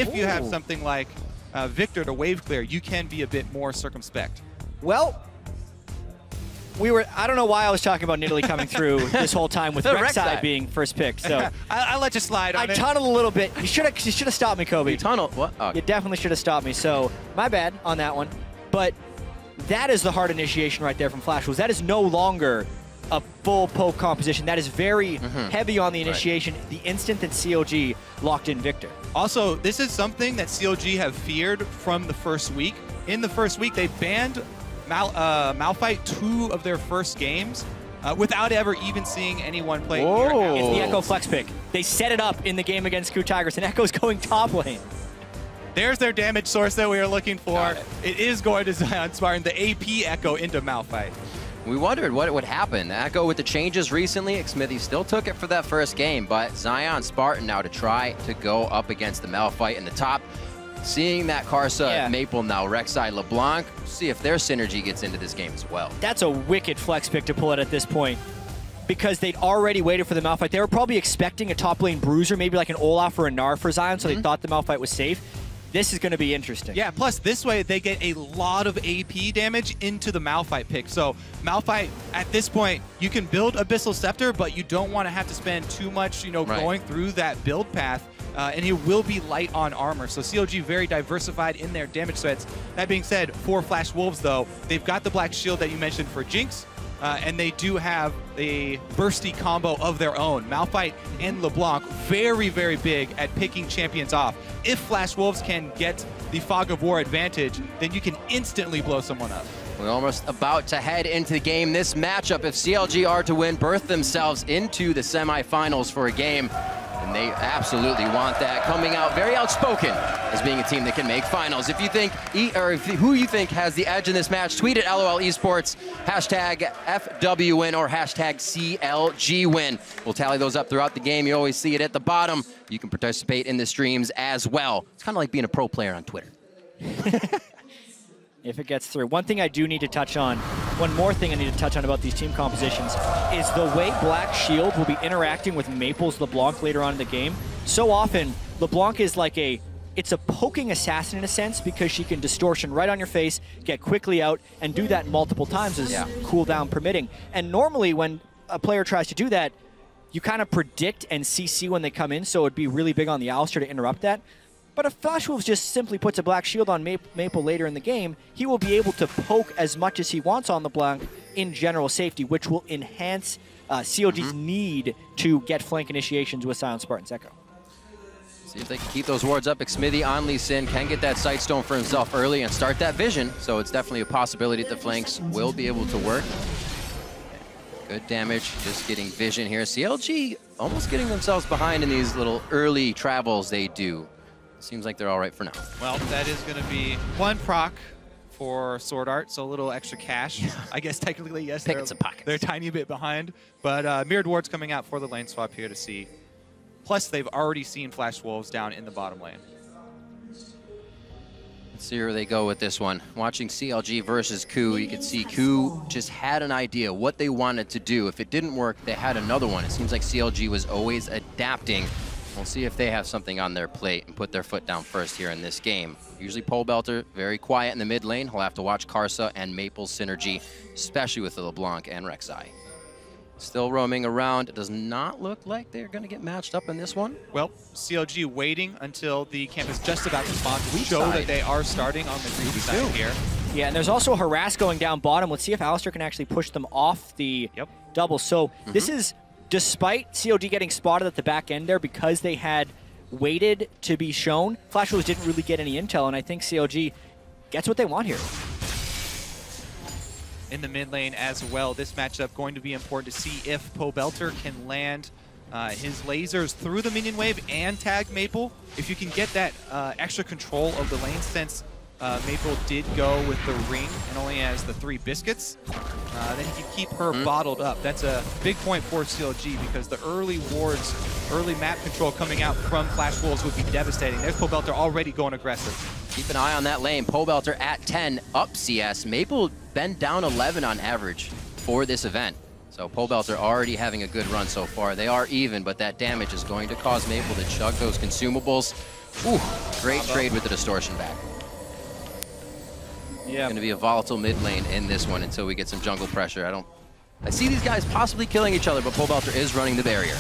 if you have something like Victor to wave clear, you can be a bit more circumspect. Well, I don't know why I was talking about Nidalee coming through this whole time with Rek'Sai being first pick. So I'll let you slide on it. I tunneled a little bit. You should have stopped me, Kobe. You tunneled? What? Oh. You definitely should have stopped me. So my bad on that one. But that is the hard initiation right there from Flash Wolves. That is no longer a full poke composition. That is very heavy on the initiation the instant that CLG locked in Victor. Also, this is something that CLG have feared from the first week. In the first week, they banned Malphite 2 of their first games without ever even seeing anyone play. It's the Echo flex pick. They set it up in the game against Ku Tigers, and Echo's going top lane. There's their damage source that we are looking for. It is going to Zion Spartan, the AP Echo into Malphite. We wondered what would happen. Echo with the changes recently, Smithy still took it for that first game, but Zion Spartan now to try to go up against the Malphite in the top. Seeing that Karsa, Maple now, Rek'Sai, LeBlanc, see if their synergy gets into this game as well. That's a wicked flex pick to pull it at this point, because they'd already waited for the Malphite. They were probably expecting a top lane bruiser, maybe like an Olaf or a Gnar for Zion, so they thought the Malphite was safe. This is going to be interesting. Yeah, plus this way they get a lot of AP damage into the Malphite pick. So Malphite, at this point, you can build Abyssal Scepter, but you don't want to have to spend too much, going through that build path. And he will be light on armor. So CLG very diversified in their damage threats. That being said, for Flash Wolves, though, they've got the Black Shield that you mentioned for Jinx. And they do have a bursty combo of their own. Malphite and LeBlanc, very, very big at picking champions off. If Flash Wolves can get the Fog of War advantage, then you can instantly blow someone up. We're almost about to head into the game. This matchup, if CLG are to win, birth themselves into the semifinals for a game. And they absolutely want that. Coming out very outspoken as being a team that can make finals. If you think, who you think has the edge in this match, tweet at LOL Esports, hashtag FWWin or hashtag CLGWin. We'll tally those up throughout the game. You always see it at the bottom. You can participate in the streams as well. It's kind of like being a pro player on Twitter. If it gets through. One thing I do need to touch on, one more thing I need to touch on about these team compositions is the way Black Shield will be interacting with Maple's LeBlanc later on in the game. So often, LeBlanc is like it's a poking assassin in a sense, because she can distortion right on your face, get quickly out, and do that multiple times as cooldown permitting. And normally when a player tries to do that, you kind of predict and CC when they come in, so it'd be really big on the Alistar to interrupt that. But if Flash Wolves just simply puts a Black Shield on Maple later in the game, he will be able to poke as much as he wants on LeBlanc in general safety, which will enhance CLG's need to get flank initiations with Zion Spartan's Echo. See if they can keep those wards up. Xmithie on Lee Sin can get that Sightstone for himself early and start that vision, so it's definitely a possibility that the flanks will be able to work. Good damage, just getting vision here. CLG almost getting themselves behind in these little early travels they do. Seems like they're all right for now. Well, that is going to be one proc for Sword Art, so a little extra cash. I guess technically, yes, Picking some pockets. They're a tiny bit behind. But Mirrored Ward's coming out for the lane swap here to see. Plus, they've already seen Flash Wolves down in the bottom lane. Let's see where they go with this one. Watching CLG versus Ku, you can see Ku just had an idea what they wanted to do. If it didn't work, they had another one. It seems like CLG was always adapting. We'll see if they have something on their plate and put their foot down first here in this game. Usually Pole Belter, very quiet in the mid lane. He'll have to watch Karsa and Maple's synergy, especially with the LeBlanc and Rek'Sai. Still roaming around. It does not look like they're going to get matched up in this one. Well, CLG waiting until the camp is just about to spawn to show that they are starting on the greedy side here. Yeah, and there's also Harass going down bottom. Let's see if Alistar can actually push them off the double. So this is... Despite CLG getting spotted at the back end there because they had waited to be shown, Flash Wolves didn't really get any intel, and I think CLG gets what they want here. In the mid lane as well, this matchup going to be important to see if Poe Belter can land his lasers through the minion wave and tag Maple. If you can get that extra control of the lane, since Maple did go with the ring and only has the 3 biscuits, then he can keep her bottled up. That's a big point for CLG because the early wards, early map control coming out from Flash Wolves would be devastating. There's Poe Belter already going aggressive. Keep an eye on that lane. Poe Belter at 10, up CS. Maple been down 11 on average for this event. So Poe Belter already having a good run so far. They are even, but that damage is going to cause Maple to chug those consumables. Ooh, great trade with the distortion back. Yeah. Going to be a volatile mid lane in this one until we get some jungle pressure. I see these guys possibly killing each other, but Pobelter is running the barrier.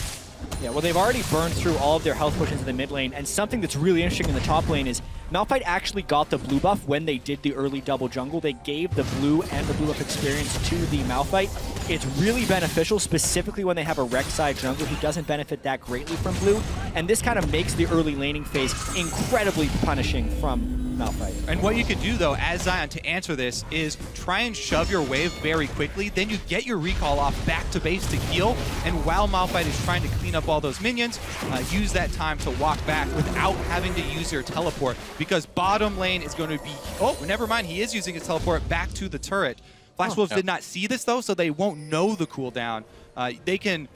Yeah, well, they've already burned through all of their health potions in the mid lane, and something that's really interesting in the top lane is Malphite actually got the blue buff when they did the early double jungle. They gave the blue and the blue buff experience to the Malphite. It's really beneficial, specifically when they have a Rek'Sai jungle who doesn't benefit that greatly from blue, and this kind of makes the early laning phase incredibly punishing from Malphite. And what you could do, though, as Zion, to answer this, is try and shove your wave very quickly. Then you get your recall off back to base to heal. And while Malphite is trying to clean up all those minions, use that time to walk back without having to use your teleport. Because bottom lane is going to be... Oh, never mind. He is using his teleport back to the turret. Flash Wolves did not see this, though, so they won't know the cooldown. They can...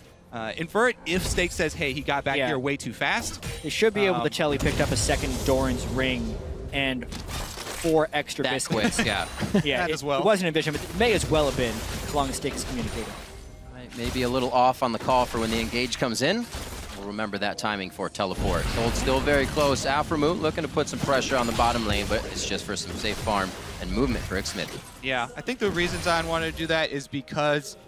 infer it if Stake says, hey, he got back here way too fast. They should be able to tell he picked up a second Doran's ring and 4 extra biscuits. Quick, yeah. Yeah, as well. It wasn't envisioned, but it may as well have been, as long as Stake is communicating. Right, maybe a little off on the call for when the engage comes in. We'll remember that timing for teleport. Hold still very close. Aphromoot looking to put some pressure on the bottom lane, but it's just for some safe farm and movement for Xmith. Yeah, I think the reason Zion wanted to do that is because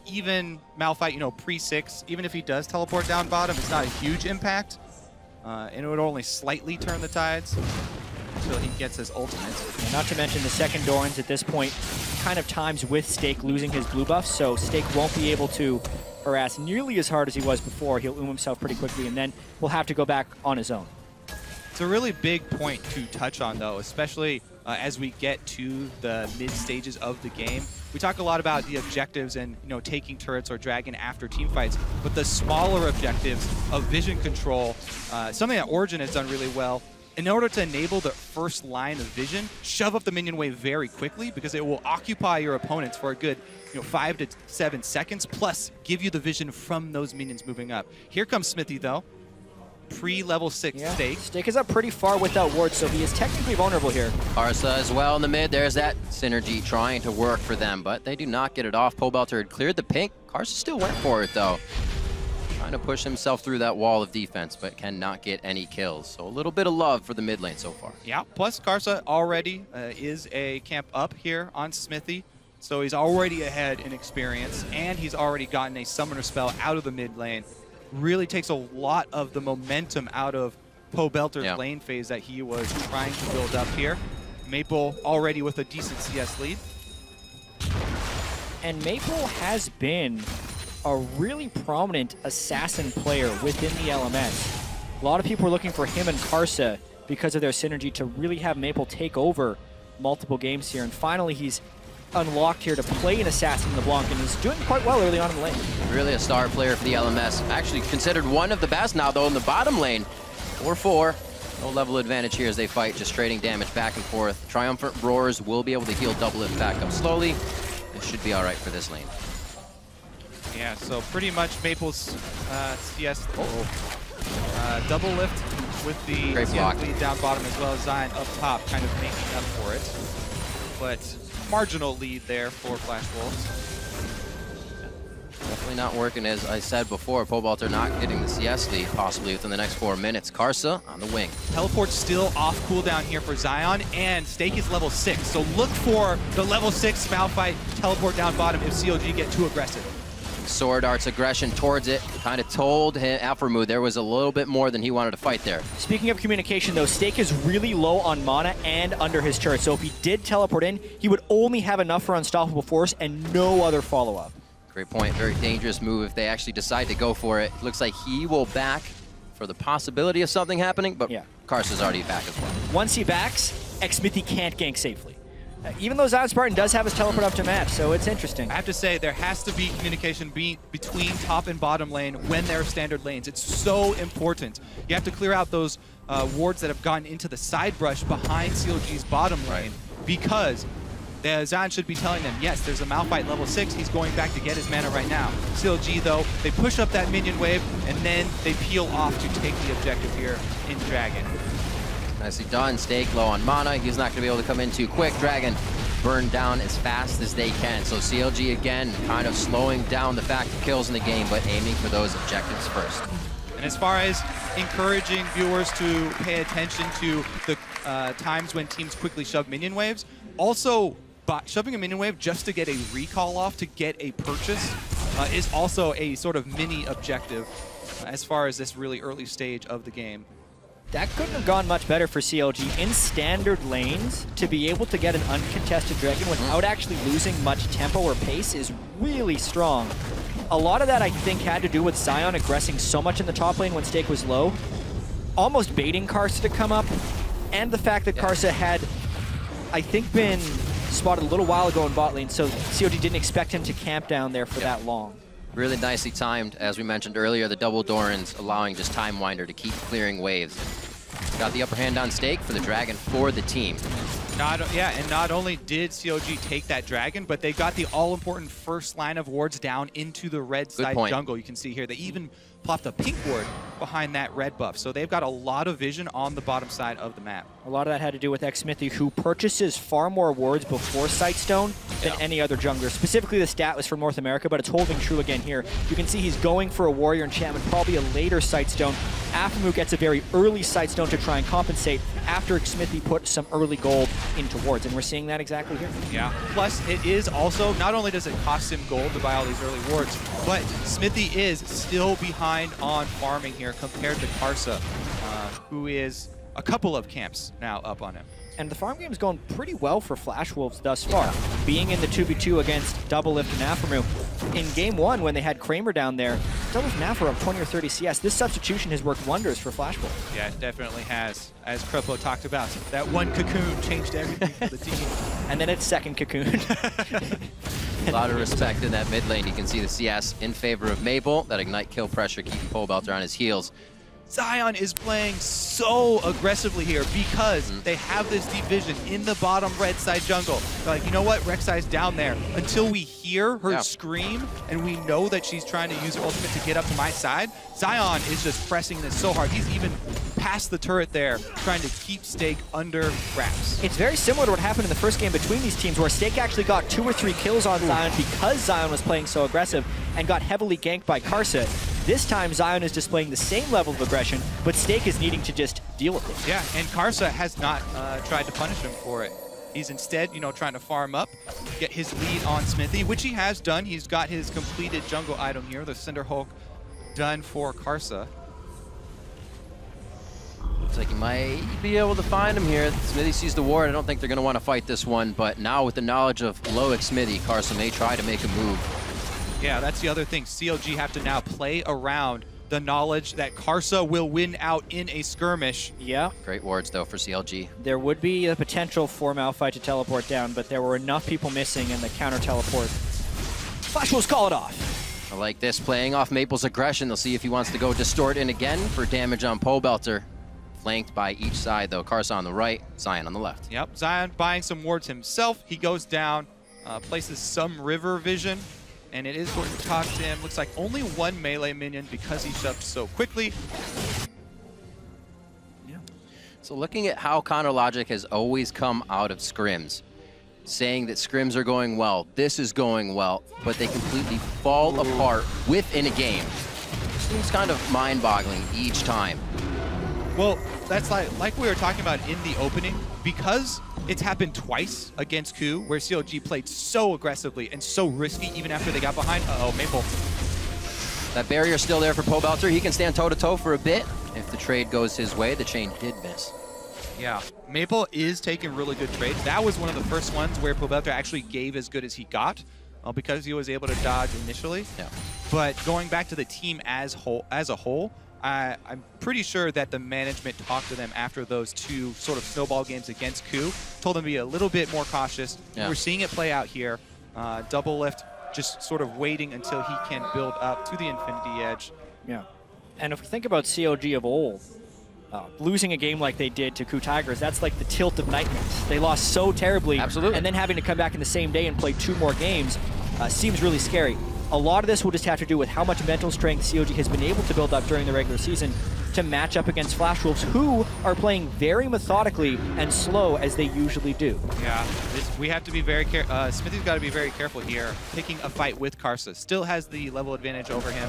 even Malphite, pre-6, even if he does teleport down bottom, it's not a huge impact. And it would only slightly turn the tides until he gets his ultimate. And not to mention the second Doran's at this point kind of times with Stake losing his blue buff, so Stake won't be able to harass nearly as hard as he was before. He'll himself pretty quickly, and then we'll have to go back on his own. It's a really big point to touch on, though, especially as we get to the mid stages of the game. We talk a lot about the objectives and taking turrets or dragon after team fights, but the smaller objectives of vision control, something that Origin has done really well. In order to enable the first line of vision, shove up the minion wave very quickly because it will occupy your opponents for a good 5 to 7 seconds, plus give you the vision from those minions moving up. Here comes Smithy, though. Pre-level 6 Stake. Stake is up pretty far with that ward, so he is technically vulnerable here. Karsa as well in the mid. There's that synergy trying to work for them, but they do not get it off. Pobelter had cleared the pink. Karsa still went for it, though. Trying to push himself through that wall of defense, but cannot get any kills. So a little bit of love for the mid lane so far. Yeah, plus Karsa already is a camp up here on Smithy. So he's already ahead in experience, and he's already gotten a summoner spell out of the mid lane. Really takes a lot of the momentum out of Pobelter's lane phase that he was trying to build up here. Maple already with a decent CS lead. And Maple has been a really prominent assassin player within the LMS. A lot of people are looking for him and Karsa because of their synergy to really have Maple take over multiple games here. And finally, he's unlocked here to play an assassin in the Blanc, and he's doing quite well early on in the lane. Really a star player for the LMS. Actually considered one of the best now, though, in the bottom lane. 4-4. No level advantage here as they fight, just trading damage back and forth. Triumphant Roars will be able to heal double it back up slowly. It should be all right for this lane. Yeah, so pretty much Maple's CS double lift with the CS lead down bottom as well as Zion up top, kind of making up for it. But marginal lead there for Flash Wolves. Definitely not working, as I said before. Pobelter not getting the CS lead possibly within the next 4 minutes. Karsa on the wing. Teleport's still off cooldown here for Zion, and Stake is level 6. So look for the level 6 Malphite teleport down bottom if CLG get too aggressive. Sword Art's aggression towards it kind of told Aphromoot there was a little bit more than he wanted to fight there. Speaking of communication, though, Stake is really low on mana and under his turret, so if he did teleport in, he would only have enough for Unstoppable Force and no other follow-up. Great point. Very dangerous move if they actually decide to go for it. Looks like he will back for the possibility of something happening, but Karsa's already back as well. Once he backs, Xmithy can't gank safely. Even though Zion Spartan does have his teleport up to match, so it's interesting. I have to say, there has to be communication between top and bottom lane when they're standard lanes. It's so important. You have to clear out those wards that have gone into the side brush behind CLG's bottom lane, because Zion should be telling them, yes, there's a Malphite level 6, he's going back to get his mana right now. CLG, though, they push up that minion wave, and then they peel off to take the objective here in Dragon. Nicely done. Stake low on mana. He's not going to be able to come in too quick. Dragon burned down as fast as they can. So CLG, again, kind of slowing down the fact of kills in the game, but aiming for those objectives first. And as far as encouraging viewers to pay attention to the times when teams quickly shove minion waves, also shoving a minion wave just to get a recall off, to get a purchase, is also a sort of mini objective as far as this really early stage of the game. That couldn't have gone much better for CLG in standard lanes. To be able to get an uncontested Dragon without actually losing much tempo or pace is really strong. A lot of that, I think, had to do with Zion aggressing so much in the top lane when stake was low, almost baiting Karsa to come up, and the fact that Karsa had, I think, been spotted a little while ago in bot lane, so CLG didn't expect him to camp down there for that long. Really nicely timed, as we mentioned earlier, the double Dorans allowing just Time Winder to keep clearing waves. Got the upper hand on stake for the Dragon for the team. And not only did CLG take that Dragon, but they got the all-important first line of wards down into the red side jungle. You can see here, they even plopped a pink ward behind that red buff. So they've got a lot of vision on the bottom side of the map. A lot of that had to do with xSmithy, who purchases far more wards before Sightstone than any other jungler. Specifically, the stat was for North America, but it's holding true again here. You can see he's going for a Warrior Enchantment, probably a later Sightstone. Aphromoo gets a very early Sightstone to try and compensate after xSmithy put some early gold into wards, and we're seeing that exactly here. Yeah, plus it is also, not only does it cost him gold to buy all these early wards, but Smithy is still behind on farming here compared to Karsa, who is a couple of camps now up on him. And the farm game's going pretty well for Flash Wolves thus far. Being in the 2v2 against Doublelift and Aphromoo. In game 1, when they had Kramer down there, Doublelift and Aphromoo up 20 or 30 CS. This substitution has worked wonders for Flash Wolves. Yeah, it definitely has. As Krepo talked about, that one cocoon changed everything for the team. And then it's second cocoon. A lot of respect in that mid lane. You can see the CS in favor of Maple. That Ignite kill pressure keeping Pobelter on his heels. Zion is playing so aggressively here because they have this deep vision in the bottom red side jungle. They're like, you know what, Rek'Sai's down there. Until we hear her scream and we know that she's trying to use her ultimate to get up to my side, Zion is just pressing this so hard. He's even past the turret there, trying to keep Stake under wraps. It's very similar to what happened in the first game between these teams, where Stake actually got 2 or 3 kills on Zion because Zion was playing so aggressive and got heavily ganked by Karsa. This time, Zion is displaying the same level of aggression, but Stake is needing to just deal with it. Yeah, and Karsa has not tried to punish him for it. He's instead, trying to farm up, get his lead on Smithy, which he has done. He's got his completed jungle item here, the Cinder Hulk, done for Karsa. Looks like he might be able to find him here. Smithy sees the ward. I don't think they're going to want to fight this one, but now with the knowledge of Loic Smithy, Karsa may try to make a move. Yeah, that's the other thing. CLG have to now play around the knowledge that Karsa will win out in a skirmish. Yeah. Great wards, though, for CLG. There would be a potential for Malphite to teleport down, but there were enough people missing in the counter-teleport. Flash Wolves call it off. I like this, playing off Maple's aggression. They'll see if he wants to go distort in again for damage on Pobelter. Flanked by each side, though. Karsa on the right, Zion on the left. Yep, Zion buying some wards himself. He goes down, places some river vision, and it is going to talk to him. Looks like only one melee minion because he shoved so quickly. Yeah. So looking at how Counter Logic has always come out of scrims, saying that scrims are going well, this is going well, but they completely fall apart within a game. Seems kind of mind-boggling each time. Well, that's like we were talking about in the opening, because it's happened twice against KOO, where CLG played so aggressively and so risky even after they got behind. Uh-oh, Maple. That barrier's still there for Pobelter. He can stand toe-to-toe for a bit. If the trade goes his way, the chain did miss. Yeah, Maple is taking really good trades. That was one of the first ones where Pobelter actually gave as good as he got, because he was able to dodge initially. Yeah. But going back to the team as a whole, I'm pretty sure that the management talked to them after those 2 sort of snowball games against KOO, told them to be a little bit more cautious. Yeah. We're seeing it play out here. Doublelift just sort of waiting until he can build up to the Infinity Edge. Yeah. And if we think about CLG of old, losing a game like they did to KOO Tigers, that's like the tilt of nightmares. They lost so terribly. Absolutely. And then having to come back in the same day and play 2 more games seems really scary. A lot of this will just have to do with how much mental strength CLG has been able to build up during the regular season to match up against Flash Wolves, who are playing very methodically and slow as they usually do. Yeah, we have to be very careful. Smithy's got to be very careful here, picking a fight with Karsa. Still has the level advantage over him.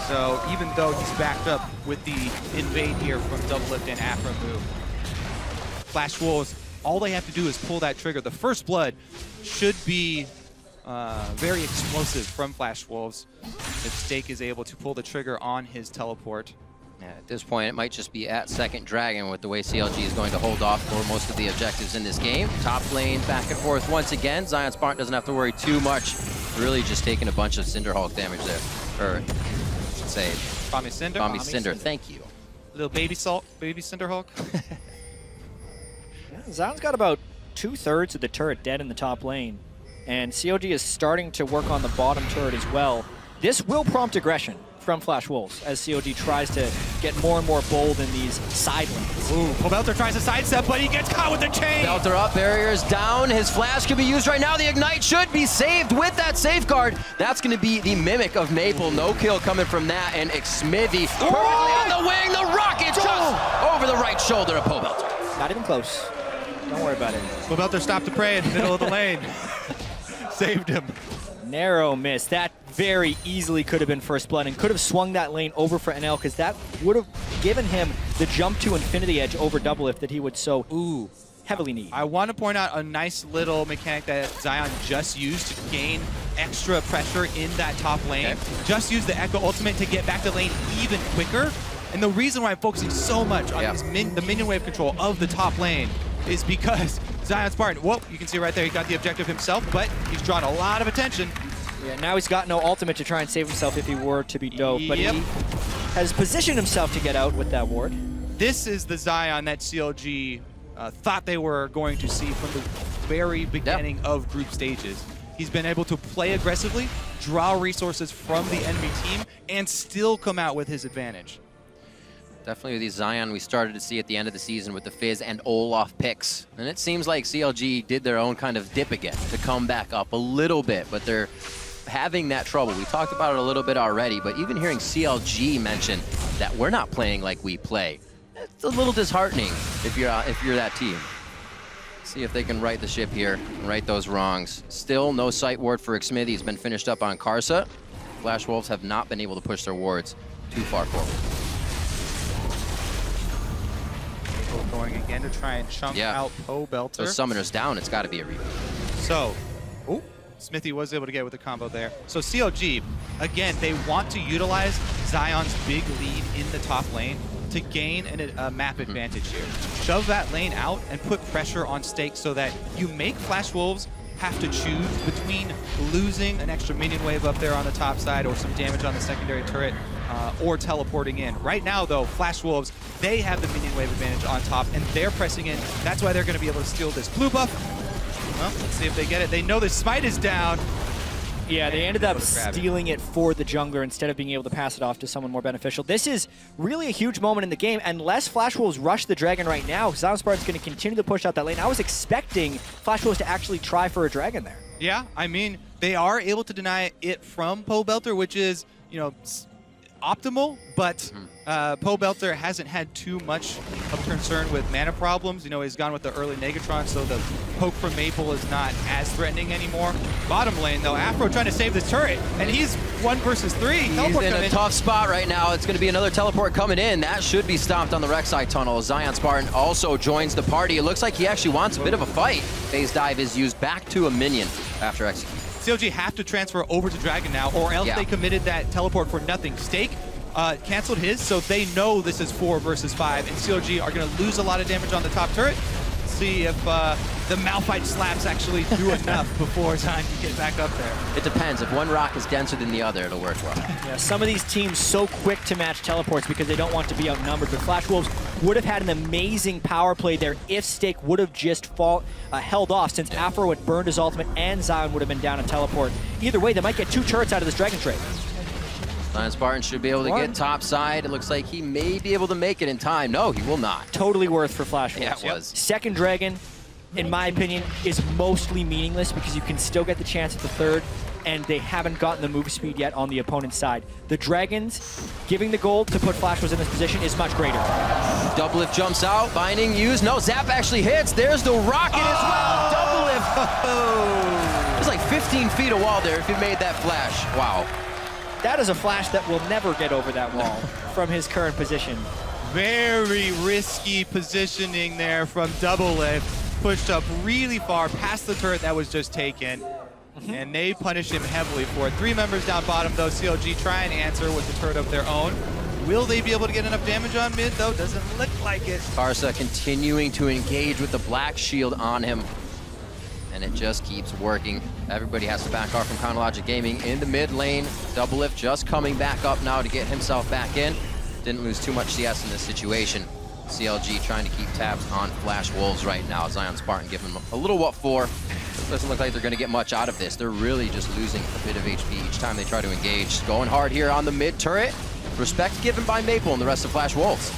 So even though he's backed up with the invade here from double lift and Afro move, Flash Wolves, all they have to do is pull that trigger. The first blood should be very explosive from Flash Wolves if Stake is able to pull the trigger on his teleport. Yeah, at this point, it might just be at second dragon with the way CLG is going to hold off for most of the objectives in this game. Top lane back and forth once again. Zion Spartan doesn't have to worry too much. Really just taking a bunch of Cinderhulk damage there. Or, I should say, Bomby Cinder? Bomby Cinder, thank you. Little baby Cinderhulk. Yeah, Zion's got about 2/3 of the turret dead in the top lane. And CLG is starting to work on the bottom turret as well. This will prompt aggression from Flash Wolves as CLG tries to get more and more bold in these side lanes. Ooh, Pobelter tries to sidestep, but he gets caught with the chain. Belter up, barriers down. His flash can be used right now. The Ignite should be saved with that safeguard. That's going to be the Mimic of Maple. No kill coming from that, and Xmithy perfectly on the wing. The rocket just over the right shoulder of Pobelter. Not even close. Don't worry about it. Pobelter stopped the prey in the middle of the lane. Saved him. Narrow miss. That very easily could have been first blood and could have swung that lane over for NL because that would have given him the jump to Infinity Edge over double lift that he would so heavily need. I want to point out a nice little mechanic that Zion just used to gain extra pressure in that top lane. Okay. Just use the Echo Ultimate to get back the lane even quicker. And the reason why I'm focusing so much on the minion wave control of the top lane is because Zion Spartan, whoa, you can see right there, he got the objective himself, but he's drawn a lot of attention. Yeah, now he's got no ultimate to try and save himself if he were to be dope, but he has positioned himself to get out with that ward. This is the Zion that CLG thought they were going to see from the very beginning of group stages. He's been able to play aggressively, draw resources from the enemy team, and still come out with his advantage. Definitely with these Zion we started to see at the end of the season with the Fizz and Olaf picks. And it seems like CLG did their own kind of dip again to come back up a little bit, but they're having that trouble. We talked about it a little bit already, but even hearing CLG mention that we're not playing like we play, it's a little disheartening if you're that team. See if they can right the ship here and right those wrongs. Still no sight ward for Xmithy. He's been finished up on Karsa. Flash Wolves have not been able to push their wards too far forward. Going again to try and chunk out Pobelter. So summoners down, it's got to be a reboot. So, Smithy was able to get with the combo there. So CLG, again, they want to utilize Zion's big lead in the top lane to gain a map advantage here. Shove that lane out and put pressure on Stake so that you make Flash Wolves have to choose between losing an extra minion wave up there on the top side or some damage on the secondary turret or teleporting in. Right now, though, Flash Wolves, they have the minion wave advantage on top, and they're pressing in. That's why they're going to be able to steal this blue buff. Well, let's see if they get it. They know the smite is down. Yeah, they ended up stealing it for the jungler instead of being able to pass it off to someone more beneficial. This is really a huge moment in the game. Unless Flash Wolves rush the dragon right now, Zion Spartan's going to continue to push out that lane. I was expecting Flash Wolves to actually try for a dragon there. Yeah, I mean, they are able to deny it from Pobelter, which is, you know, optimal, but Pobelter hasn't had too much of concern with mana problems. You know, he's gone with the early Negatron, so the poke from Maple is not as threatening anymore. Bottom lane, though, Afro trying to save this turret, and he's 1 versus 3. He's in a tough spot right now. It's going to be another teleport coming in. That should be stopped on the Rek'Sai tunnel. Zion Spartan also joins the party. It looks like he actually wants a bit of a fight. Phase dive is used back to a minion after execution. CLG have to transfer over to Dragon now, or else they committed that teleport for nothing. Stake canceled his, so they know this is 4 versus 5, and CLG are going to lose a lot of damage on the top turret. See if the Malphite slaps actually do enough before Zion can get back up there. It depends. If one rock is denser than the other, it'll work well. Yeah, some of these teams so quick to match teleports because they don't want to be outnumbered, but Flash Wolves would have had an amazing power play there if Stake would have just held off, since Afro had burned his ultimate and Zion would have been down a teleport. Either way, they might get 2 turrets out of this Dragon trade. Zion Spartan should be able to get top side. It looks like he may be able to make it in time. No, he will not. Totally worth for Flash Wolves. Yeah, it was. Second Dragon, in my opinion, is mostly meaningless because you can still get the chance at the third, and they haven't gotten the move speed yet on the opponent's side. The Dragons, giving the gold to put Flash Wolves in this position is much greater. Double lift jumps out, binding used. No, Zap actually hits. There's the rocket as well. Double lift. There's like 15 feet of wall there if you made that flash. Wow. that is a flash that will never get over that wall from his current position. Very risky positioning there from Doublelift. Pushed up really far past the turret that was just taken. And they punish him heavily for it. 3 members down bottom, though. CLG try and answer with the turret of their own. Will they be able to get enough damage on mid, though? Doesn't look like it. Karsa continuing to engage with the black shield on him. And it just keeps working. Everybody has to back off from Chronologic Gaming in the mid lane. Doublelift just coming back up now to get himself back in. Didn't lose too much CS in this situation. CLG trying to keep tabs on Flash Wolves right now. Zion Spartan giving them a little what for. Doesn't look like they're going to get much out of this. They're really just losing a bit of HP each time they try to engage. Going hard here on the mid turret. Respect given by Maple and the rest of Flash Wolves.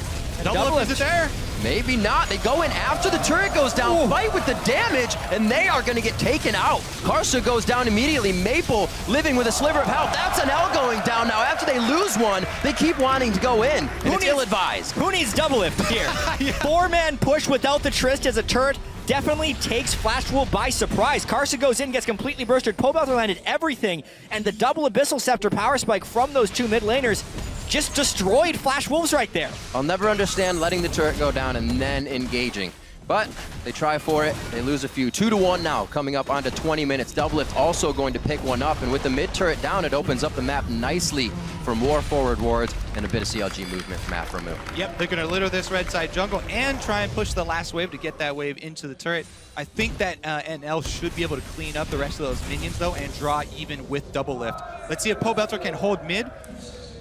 Doublelift, is it there? Maybe not. They go in after the turret goes down, fight with the damage, and they are going to get taken out. Karsa goes down immediately. Maple living with a sliver of health. That's an L going down now. After they lose one, they keep wanting to go in, and it's ill-advised. Who needs Doublelift here? Yeah. 4-man push without the Trist as a turret definitely takes Flash Wolf by surprise. Karsa goes in, gets completely bursted. Pobelter landed everything, and the double Abyssal Scepter power spike from those 2 mid laners just destroyed Flash Wolves right there. I'll never understand letting the turret go down and then engaging. But they try for it, they lose a few. 2-1 now, coming up onto 20 minutes. Doublelift also going to pick one up, and with the mid turret down, it opens up the map nicely for more forward wards and a bit of CLG movement from Afromu. Yep, they're gonna litter this red side jungle and try and push the last wave to get that wave into the turret. I think that NL should be able to clean up the rest of those minions, though, and draw even with Doublelift. Let's see if Pobelter can hold mid.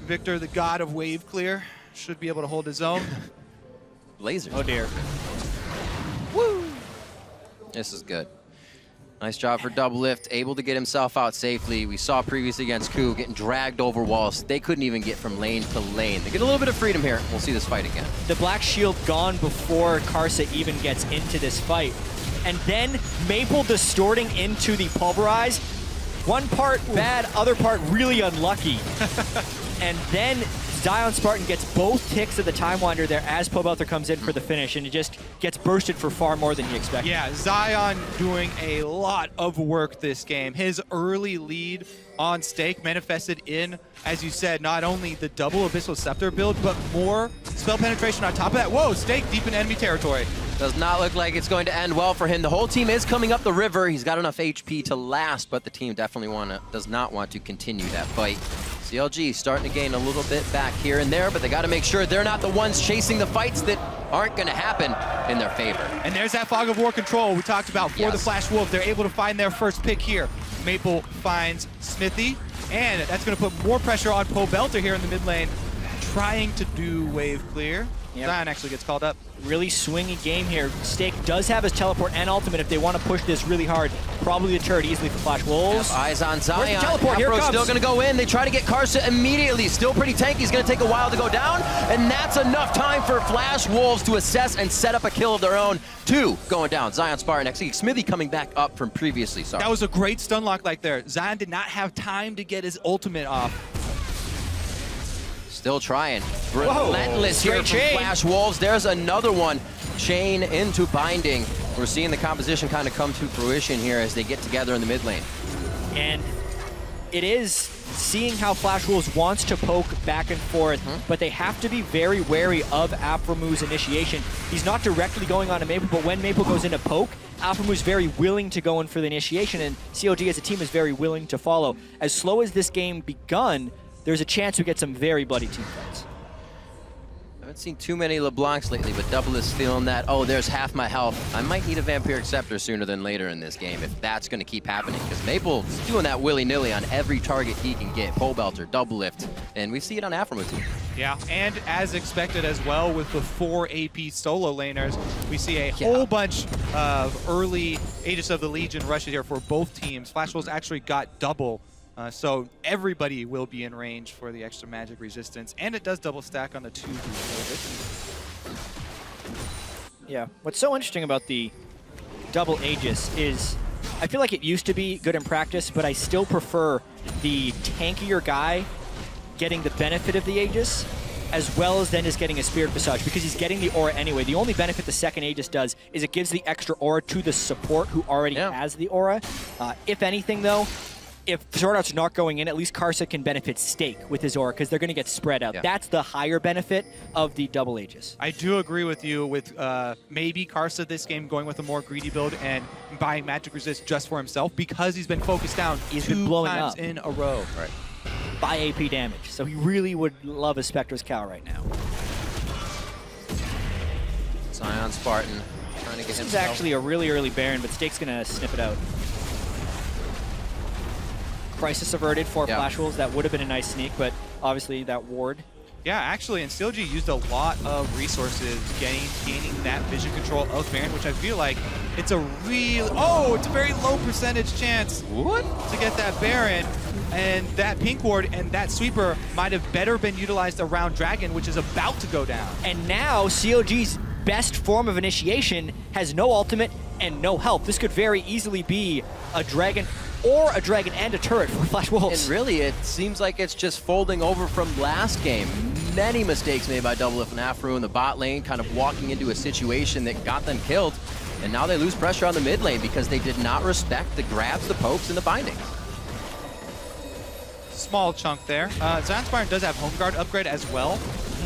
Victor, the god of wave clear, should be able to hold his own. Lasers. Oh dear. Woo! This is good. Nice job for Doublelift, able to get himself out safely. We saw previously against Ku getting dragged over walls. They couldn't even get from lane to lane. They get a little bit of freedom here. We'll see this fight again. The black shield gone before Karsa even gets into this fight. And then Maple distorting into the Pulverize. One part bad, other part really unlucky. And then Zion Spartan gets both ticks of the Time Winder there as Pobelter comes in for the finish, and it just gets bursted for far more than he expected. Yeah, Zion doing a lot of work this game. His early lead on Stake manifested in, as you said, not only the double Abyssal Scepter build, but more spell penetration on top of that. Whoa, Stake deep in enemy territory. Does not look like it's going to end well for him. The whole team is coming up the river. He's got enough HP to last, but the team definitely does not want to continue that fight. CLG starting to gain a little bit back here and there, but they got to make sure they're not the ones chasing the fights that aren't going to happen in their favor. And there's that Fog of War control we talked about for the Flash Wolves. They're able to find their first pick here. Maple finds Smithy, and that's going to put more pressure on Pobelter here in the mid lane, trying to do wave clear. Yep. Zion actually gets called up. Really swingy game here. Stake does have his teleport and ultimate if they want to push this really hard. Probably the turret easily for Flash Wolves. Eyes on Zion. Where's the teleport? Here it comes. Still going to go in. They try to get Karsa immediately. Still pretty tanky. He's going to take a while to go down. And that's enough time for Flash Wolves to assess and set up a kill of their own. 2 going down. Zion Spartan. Actually, Smithy coming back up from previously. Sorry. That was a great stun lock like there. Zion did not have time to get his ultimate off. Still trying. Relentless here from Flash Wolves. There's another one. Chain into binding. We're seeing the composition kind of come to fruition here as they get together in the mid lane. And it is seeing how Flash Wolves wants to poke back and forth, but they have to be very wary of Afromu's initiation. He's not directly going on to Maple, but when Maple goes into poke, Afromu's very willing to go in for the initiation, and CLG as a team is very willing to follow. As slow as this game begun, there's a chance we get some very bloody team fights. I haven't seen too many LeBlancs lately, but Double is feeling that, oh, there's half my health. I might need a Vampiric Scepter sooner than later in this game if that's going to keep happening, because Maple's doing that willy-nilly on every target he can get. Pobelter, Doublelift, and we see it on Afromu too. Yeah, and as expected as well with the 4 AP solo laners, we see a whole bunch of early Aegis of the Legion rushes here for both teams. Flash Wolves actually got double. So everybody will be in range for the extra magic resistance, and it does double stack on the 2 who hold it. Yeah, what's so interesting about the double Aegis is I feel like it used to be good in practice, but I still prefer the tankier guy getting the benefit of the Aegis as well as then just getting a Spirit Visage, because he's getting the aura anyway. The only benefit the second Aegis does is it gives the extra aura to the support who already has the aura. If anything, though, if Sword Art's not going in, at least Karsa can benefit Stake with his aura because they're going to get spread out. Yeah. That's the higher benefit of the double Aegis. I do agree with you with maybe Karsa this game going with a more greedy build and buying magic resist just for himself because he's been focused down he's been blowing times up in a row. Right. By AP damage. So he really would love a Spectre's Cow right now. Zion Spartan trying to get himself. This is actually a really early Baron, but Stake's going to sniff it out. Crisis averted for Flash Wolves. That would have been a nice sneak, but obviously that ward. Yeah, actually, and CLG used a lot of resources gaining that vision control of Baron, which I feel like it's a it's a very low percentage chance to get that Baron. And that pink ward and that sweeper might have better been utilized around Dragon, which is about to go down. And now CLG's best form of initiation has no ultimate and no help. This could very easily be a Dragon or a Dragon and a turret for Flash Wolves. And really, it seems like it's just folding over from last game. Many mistakes made by Doublelift and Afro in the bot lane, kind of walking into a situation that got them killed. And now they lose pressure on the mid lane because they did not respect the grabs, the pokes, and the bindings. Small chunk there. Zion Spartan does have Home Guard upgrade as well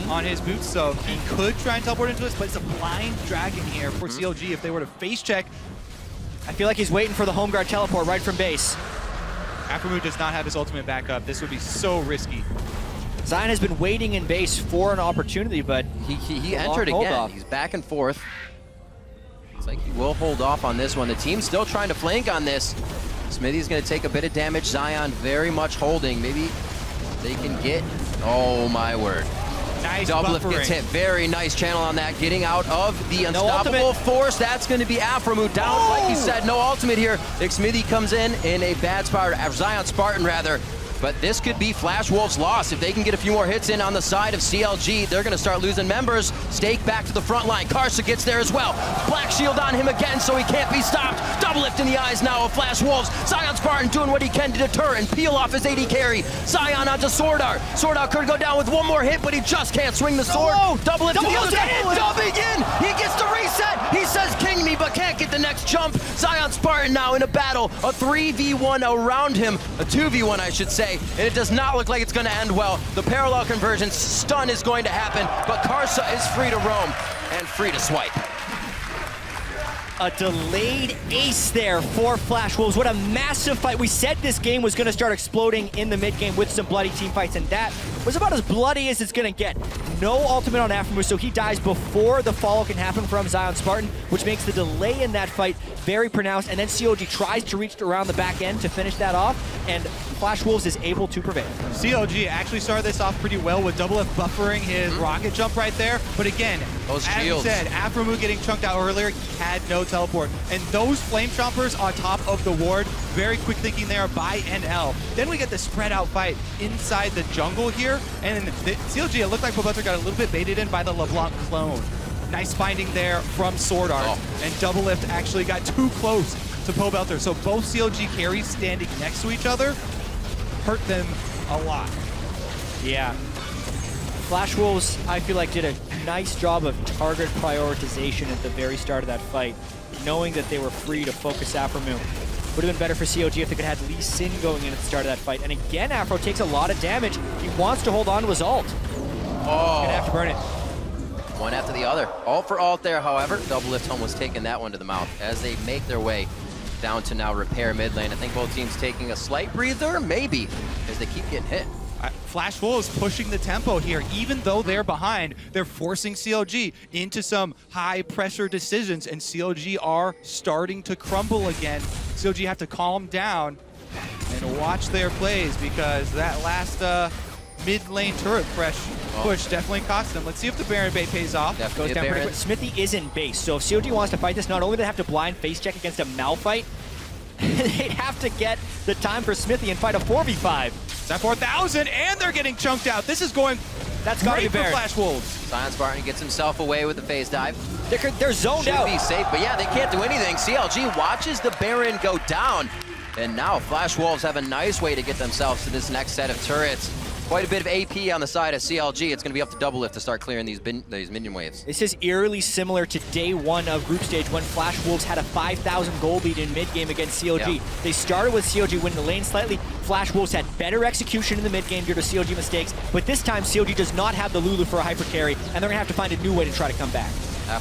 on his boots, so he could try and teleport into this, but it's a blind Dragon here for CLG if they were to face check. I feel like he's waiting for the Home Guard teleport right from base. Aphromoo does not have his ultimate back up. This would be so risky. Zion has been waiting in base for an opportunity, but he entered again. He's back and forth. Looks like he will hold off on this one. The team's still trying to flank on this. Smithy's going to take a bit of damage. Zion very much holding. Maybe they can get... Oh, my word. Nice Doublelift gets hit. Very nice channel on that. Getting out of the unstoppable force. That's going to be Aphromoo down. Like you said, no ultimate here. Smithy comes in a bad spot. Zion Spartan, rather. But this could be Flash Wolves' loss. If they can get a few more hits in on the side of CLG, they're going to start losing members. Stake back to the front line. Karsa gets there as well. Black Shield on him again, so he can't be stopped. Doublelift in the eyes now of Flash Wolves. Zion Spartan doing what he can to deter and peel off his AD carry. Zion onto Sword Art. Sword Art could go down with one more hit, but he just can't swing the sword. Doublelift to the other side. Dubbing in. He gets the reset. He says, "King me," but can't get the next jump. Zion Spartan now in a battle. A 3v1 around him. A 2v1, I should say. And it does not look like it's going to end well. The parallel conversion stun is going to happen, but Karsa is free to roam and free to swipe. A delayed ace there for Flash Wolves. What a massive fight. We said this game was going to start exploding in the mid game with some bloody team fights, and that was about as bloody as it's going to get. No ultimate on Aphromoo, so he dies before the follow can happen from Zion Spartan, which makes the delay in that fight very pronounced. And then CLG tries to reach around the back end to finish that off, and Flash Wolves is able to prevail. CLG actually started this off pretty well with Doublelift buffering his rocket jump right there. But again, those as shields. you said, Aphromoo getting chunked out earlier, he had no teleport. And those Flame Chompers on top of the ward, very quick thinking there by NL. Then we get the spread out fight inside the jungle here. And the CLG, it looked like Pobelter got a little bit baited in by the LeBlanc clone. Nice finding there from Sword Art. And Doublelift actually got too close to Pobelter. So both CLG carries standing next to each other hurt them a lot. Yeah. Flash Wolves, I feel like, did a nice job of target prioritization at the very start of that fight, knowing that they were free to focus Aphromoo. Would have been better for CLG if they could have had Lee Sin going in at the start of that fight. And again, Afro takes a lot of damage. He wants to hold on to his ult. Oh. Gonna have to burn it. One after the other. Ult for ult there, however. Doublelift almost taking that one to the mouth as they make their way down to now repair mid lane. I think both teams taking a slight breather, maybe, as they keep getting hit. Flash Wolves pushing the tempo here. Even though they're behind, they're forcing CLG into some high pressure decisions, and CLG are starting to crumble again. CLG have to calm down and watch their plays, because that last mid lane turret push definitely cost them. Let's see if the Baron bait pays off. Goes down pretty quick. Smithy is in base, so if CLG wants to fight this, not only do they have to blind face check against a Malphite, they'd have to get the time for Smithy and fight a 4v5. That 4,000, and they're getting chunked out. This is going great for Flash Wolves. Zion Spartan gets himself away with the phase dive. They're zoned out. Should be safe, but yeah, they can't do anything. CLG watches the Baron go down, and now Flash Wolves have a nice way to get themselves to this next set of turrets. Quite a bit of AP on the side of CLG. It's going to be up to Doublelift to start clearing these minion waves. This is eerily similar to day one of group stage when Flash Wolves had a 5,000 gold lead in mid-game against CLG. Yeah. They started with CLG winning the lane slightly. Flash Wolves had better execution in the mid-game due to CLG mistakes, but this time CLG does not have the Lulu for a hyper carry, and they're going to have to find a new way to try to come back.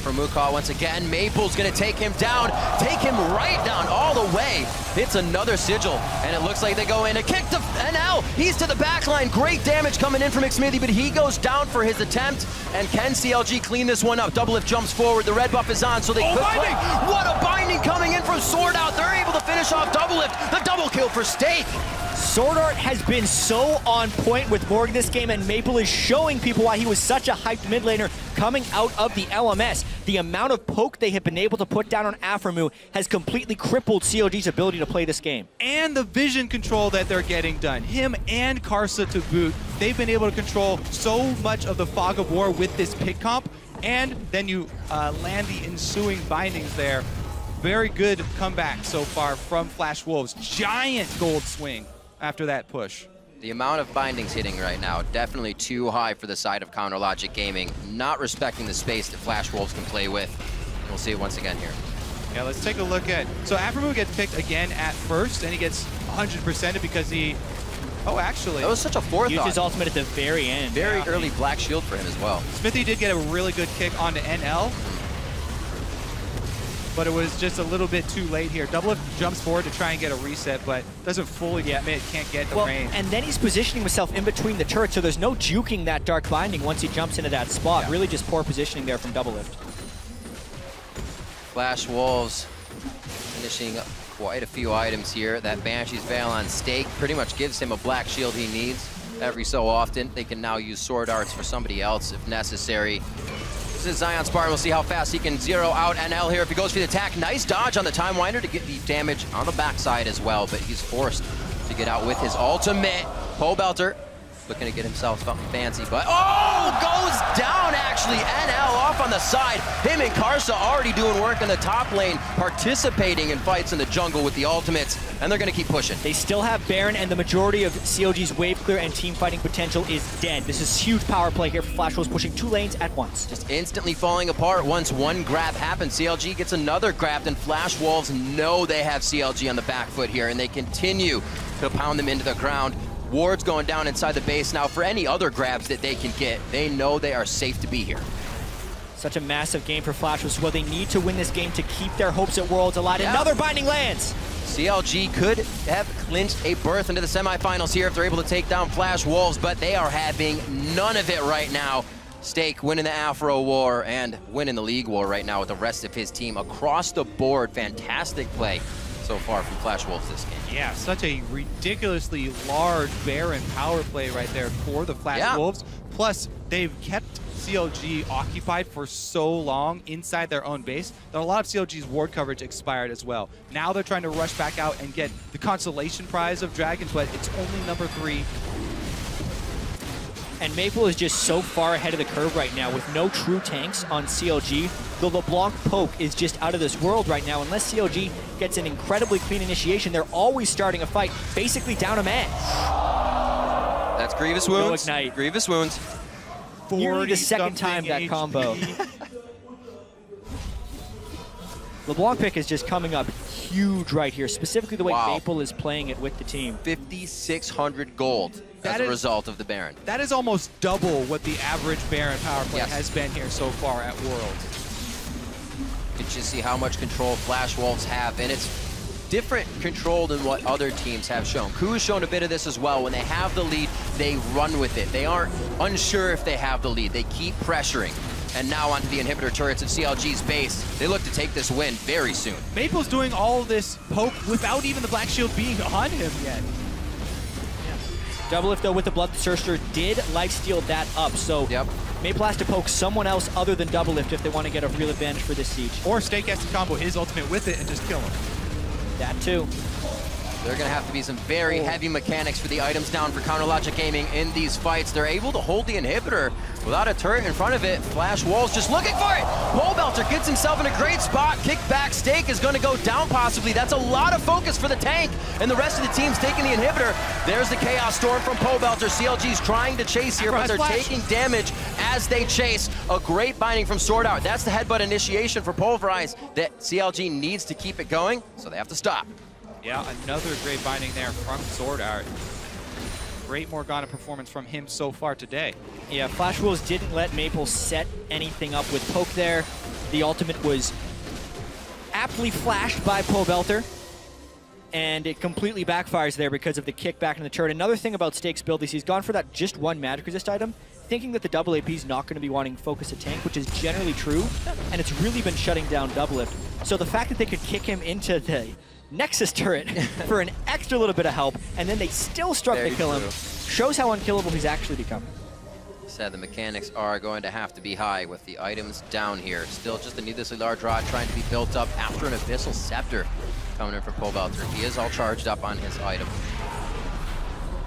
For Mukau once again, Maple's gonna take him down, take him right down all the way. Hits another sigil, and it looks like they go in and kick to NL. He's to the back line. Great damage coming in from McSmithy, but he goes down for his attempt. And can CLG clean this one up? Doublelift jumps forward. The red buff is on, so they could play. What a binding coming in from Sword Out. They're able to finish off Doublelift. The double kill for Steak. Sword Art has been so on point with Morgan this game, and Maple is showing people why he was such a hyped mid laner coming out of the LMS. The amount of poke they have been able to put down on Aphromoo has completely crippled CLG's ability to play this game. And the vision control that they're getting done. Him and Karsa to boot, they've been able to control so much of the fog of war with this pick comp, and then you land the ensuing bindings there. Very good comeback so far from Flash Wolves. Giant gold swing after that push. The amount of bindings hitting right now, definitely too high for the side of Counter Logic Gaming, not respecting the space that Flash Wolves can play with. We'll see it once again here. Yeah, let's take a look at, so Aphromoo gets picked again at first, and he gets 100%ed because he, oh actually. That was such a forethought. Used his ultimate at the very end. Very early Black Shield for him as well. Smithy did get a really good kick onto NL, but it was just a little bit too late here. Doublelift jumps forward to try and get a reset, but doesn't fully commit, can't get the range. And then he's positioning himself in between the turrets, so there's no juking that Dark Binding once he jumps into that spot. Yeah. Really just poor positioning there from Doublelift. Flash Wolves finishing quite a few items here. That Banshee's Veil on Stake pretty much gives him a black shield he needs every so often. They can now use Sword Arts for somebody else if necessary. This is Zion Spartan. We'll see how fast he can zero out NL here if he goes for the attack. Nice dodge on the Time Winder to get the damage on the backside as well, but he's forced to get out with his ultimate. Pole Belter looking to get himself something fancy, but oh, goes down actually. NL off on the side. Him and Karsa already doing work in the top lane, participating in fights in the jungle with the ultimates, and they're gonna keep pushing. They still have Baron, and the majority of CLG's wave clear and team fighting potential is dead. This is huge power play here for Flash Wolves, pushing 2 lanes at once. Just instantly falling apart once one grab happens. CLG gets another grab, and Flash Wolves know they have CLG on the back foot here, and they continue to pound them into the ground. Ward's going down inside the base now. For any other grabs that they can get, they know they are safe to be here. Such a massive game for Flash Wolves. Well, they need to win this game to keep their hopes at Worlds alive. Yeah. Another binding lands. CLG could have clinched a berth into the semifinals here if they're able to take down Flash Wolves, but they are having none of it right now. Stake winning the Afro War and winning the League War right now with the rest of his team across the board. Fantastic play so far from Flash Wolves this game. Yeah, such a ridiculously large Baron power play right there for the Flash Wolves. Plus, they've kept CLG occupied for so long inside their own base that a lot of CLG's ward coverage expired as well. Now they're trying to rush back out and get the consolation prize of Dragons, but it's only number 3. And Maple is just so far ahead of the curve right now with no true tanks on CLG. The LeBlanc poke is just out of this world right now. Unless CLG gets an incredibly clean initiation, they're always starting a fight, basically down a man. That's Grievous Wounds. No ignite. Grievous Wounds. Nearly the second time that combo. LeBlanc pick is just coming up huge right here, specifically the way Maple is playing it with the team. 5,600 gold as a result of the Baron. That is almost double what the average Baron power play has been here so far at Worlds. You can just see how much control Flash Wolves have, and it's different control than what other teams have shown. Ku's shown a bit of this as well. When they have the lead, they run with it. They aren't unsure if they have the lead. They keep pressuring. And now onto the inhibitor turrets of CLG's base. They look to take this win very soon. Maple's doing all this poke without even the Black Shield being on him yet. Doublelift, though, with the Bloodthirster did lifesteal that up, so Maple has to poke someone else other than Doublelift if they want to get a real advantage for this siege. Or Stake has to combo his ultimate with it and just kill him. That too. There are going to have to be some very heavy mechanics for the items down for Counter Logic Gaming in these fights. They're able to hold the inhibitor without a turret in front of it. Flash Wolves just looking for it. Pole Belter gets himself in a great spot. Kickback Stake is going to go down possibly. That's a lot of focus for the tank, and the rest of the team's taking the inhibitor. There's the Chaos Storm from Pole Belter. CLG's trying to chase here, but they're taking damage as they chase. A great binding from Sword Art. That's the headbutt initiation for Pulverize that CLG needs to keep it going, so they have to stop. Yeah, another great binding there from Sword Art. Great Morgana performance from him so far today. Yeah, Flash Wolves didn't let Maple set anything up with poke there. The ultimate was aptly flashed by Pole Belter, and it completely backfires there because of the kickback in the turret. Another thing about Stake's build is he's gone for that just one magic resist item, thinking that the double AP is not going to be wanting focus a tank, which is generally true, and it's really been shutting down double lift. So the fact that they could kick him into the Nexus turret for an extra little bit of help, and then they still struggle to kill him, shows how unkillable he's actually become. Said the mechanics are going to have to be high with the items down here. Still just a needlessly large rod trying to be built up after an Abyssal Scepter coming in from Pole Belter. He is all charged up on his item.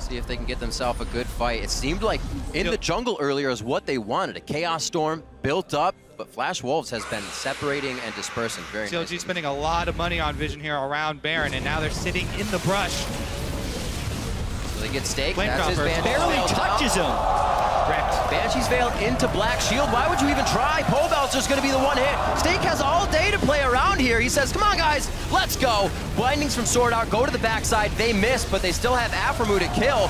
See if they can get themselves a good fight. It seemed like in the jungle earlier is what they wanted. A Chaos Storm built up, but Flash Wolves has been separating and dispersing very CLG nicely. spending a lot of money on Vision here around Baron, and now they're sitting in the brush. So they get Stake. Flame That's his Chopper Banshee's Barely Veil touches down. him. Correct. Banshee's Veil into Black Shield. Why would you even try? Pole Belter's going to be the one hit. Stake has all day to play around here. He says, come on, guys, let's go. Blindings from Sword Art go to the backside. They miss, but they still have Aphromoo to kill.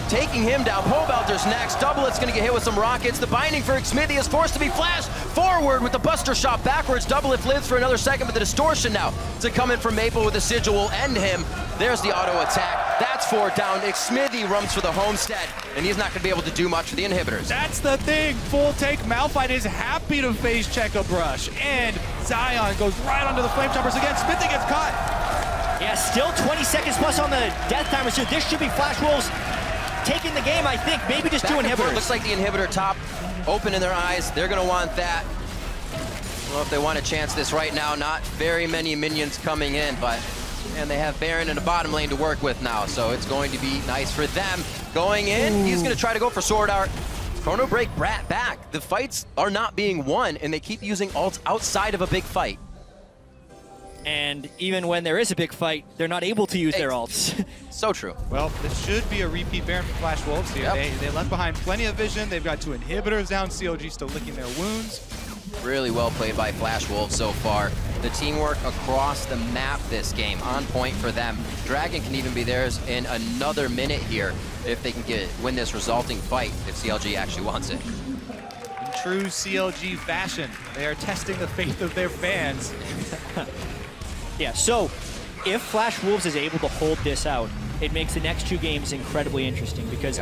Taking him down. Pole Belter's next. Doublet's going to get hit with some rockets. The binding for Xmithy is forced to be flashed forward with the Buster Shot backwards. Doublet lives for another second, but the distortion now to come in from Maple with the Sigil will end him. There's the auto attack. That's 4 down. Xmithy runs for the homestead, and he's not going to be able to do much for the inhibitors. That's the thing. Full take Malphite is happy to face check a brush, and Zion goes right onto the Flame Choppers again. Xmithy gets caught. Yeah, still 20 seconds plus on the death timer, so this should be Flash Wolves taking the game, I think. Maybe just Back two and forth. inhibitors. Looks like the inhibitor top open in their eyes. They're going to want that. I don't know if they want to chance this right now. Not very many minions coming in, but and they have Baron in the bottom lane to work with now, so it's going to be nice for them. Going in, he's going to try to go for Sword Art. Chrono Break Brat back. The fights are not being won, and they keep using ults outside of a big fight. And even when there is a big fight, they're not able to use their ults. So true. Well, this should be a repeat Baron for Flash Wolves here. Yep. They left behind plenty of vision. They've got 2 inhibitors down. CLG still licking their wounds. Really well played by Flash Wolves so far. The teamwork across the map this game, on point for them. Dragon can even be theirs in another minute here if they can win this resulting fight, if CLG actually wants it. In true CLG fashion, they are testing the faith of their fans. Yeah, so if Flash Wolves is able to hold this out, it makes the next 2 games incredibly interesting because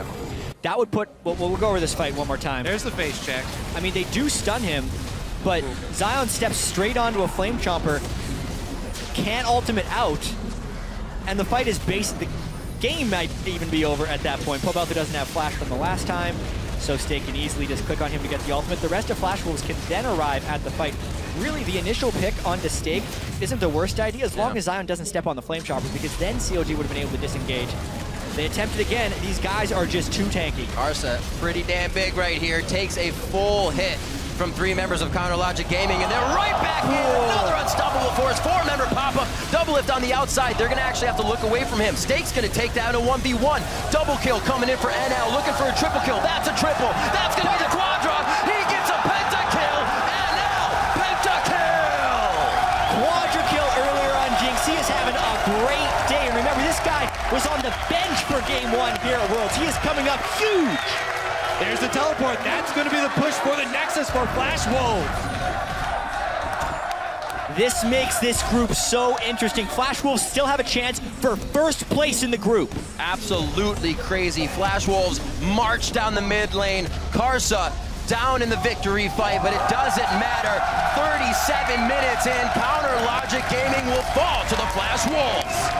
that would put, we'll go over this fight one more time. There's the face check. I mean, they do stun him, but Zion steps straight onto a Flame Chomper, can't ultimate out, and the fight is basically, the game might even be over at that point. Pole Belter doesn't have flash from the last time, so Stake can easily just click on him to get the ultimate. The rest of Flash Wolves can then arrive at the fight. Really, the initial pick onto Stake isn't the worst idea as long as Zion doesn't step on the Flame Chopper, because then CLG would have been able to disengage. They attempted again. These guys are just too tanky. Arsa, pretty damn big right here, takes a full hit from 3 members of Counter Logic Gaming, and they're right back in. Another unstoppable force, 4-member pop-up, double lift on the outside. They're gonna actually have to look away from him. Stake's gonna take down a 1v1. Double kill coming in for NL, looking for a triple kill. That's a triple. That's gonna be the quadra. He gets a pentakill. NL, pentakill. Quadra kill earlier on Jinx. He is having a great day. And remember, this guy was on the bench for game 1 here at Worlds. He is coming up huge. There's the teleport. That's going to be the push for the Nexus for Flash Wolves. This makes this group so interesting. Flash Wolves still have a chance for first place in the group. Absolutely crazy. Flash Wolves march down the mid lane. Karsa down in the victory fight, but it doesn't matter. 37 minutes in, Counter Logic Gaming will fall to the Flash Wolves.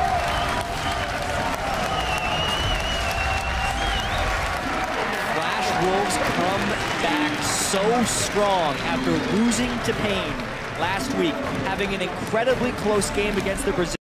Wolves come back so strong after losing to Pain last week, having an incredibly close game against the Brazilians.